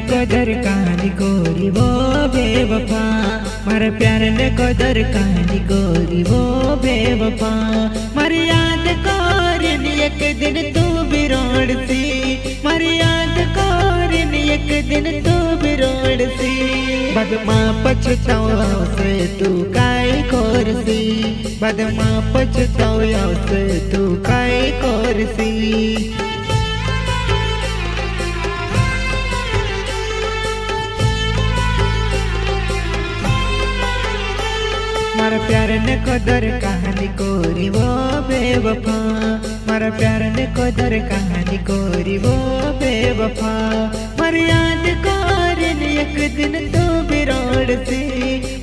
कदर कहानी गोरी वो बेवफा, मारे प्यार ने कदर कहानी गोरी वो बेवफा। मारी याद कोरिन एक दिन तू भी रोड सी, मारी याद कोरिन एक दिन तू भी रोड सी। बदमा पछताओ से तू काई कोरसी, बदमा पछताओ से तू काई कोरसी। मारा प्यार ने कदर कहानी कोरी वो बेवफा, मारा प्यार ने कदर कहानी कोरी वो बेवफा। मर याद कोरिन एक दिन तू भी रोड सी,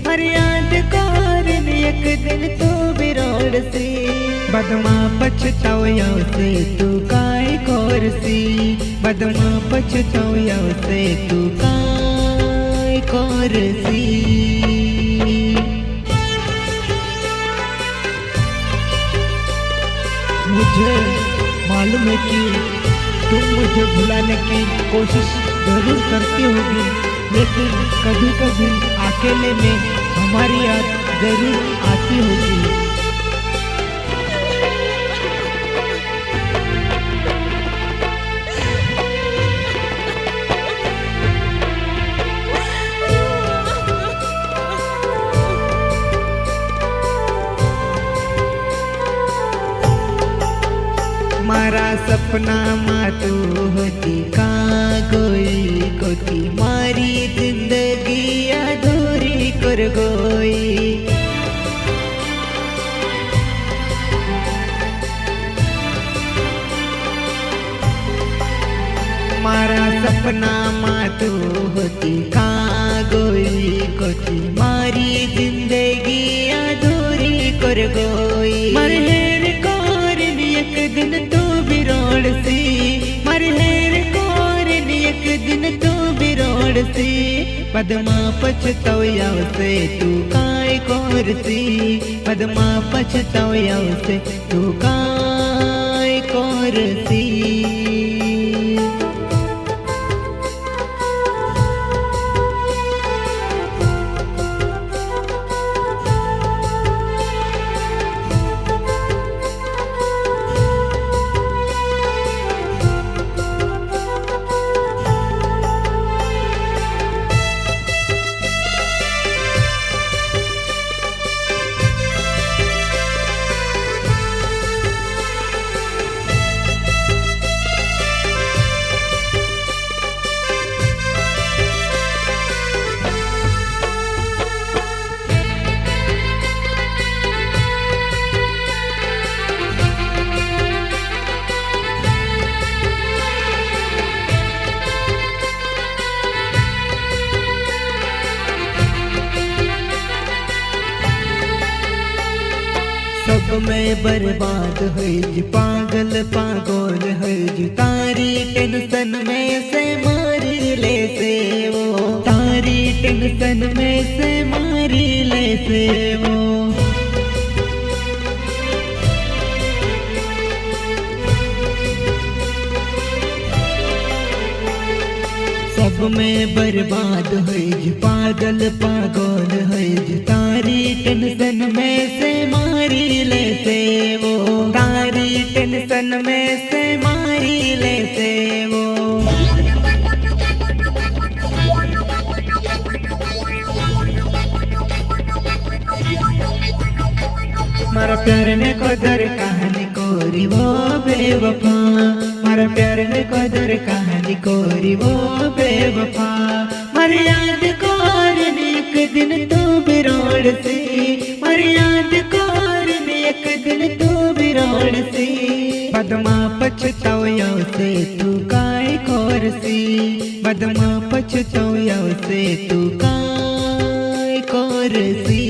मर याद कोरिन एक दिन तू भी रोड सी। बदमा पछताओ से तू काई कोरसी, बदमा पछताओ से तू काई कोरसी। मुझे मालूम है कि तुम मुझे भुलाने की कोशिश जरूर करती होगी, लेकिन कभी कभी अकेले में हमारी याद जरूर आती होगी। मारा सपना मा तू होती का गोई कोती, मारी जिंदगी अधूरी कर गोई। मारा सपना मा तू होती का गोई कोती, मारी जिंदगी अधूरी कर गोई। मर हेर कोरिन एक दिन तू भी रोड सी, मर हेर कोरिन एक दिन तू भी रोड सी। बदमा पछताओ से तू काई कोरसी, बदमा पछताओ से तू काई कोरसी। सब में बर्बाद है जी, पागल पागल है जी। तारी टेंशन में से मारी ले से वो, तारी टेंशन में से मारी ले से वो। सब में बर्बाद है जी, पागल पागल है जी। तारी टेंशन में से मारी ले से वो, तारी टेंशन में से मारी ले से वो। मारा प्यार ने कदर कहानी कोरी वो बेवफा, मारा प्यार ने कदर कहानी कोरी वो बेवफा। मर याद कोरिन एक दिन तू भी रोड सी, मर याद कोरिन एक दिन तू भी रोड सी। बदमा पछताओ से तू काई कोरसी, बदमा पछताओ से तू काई कोरसी।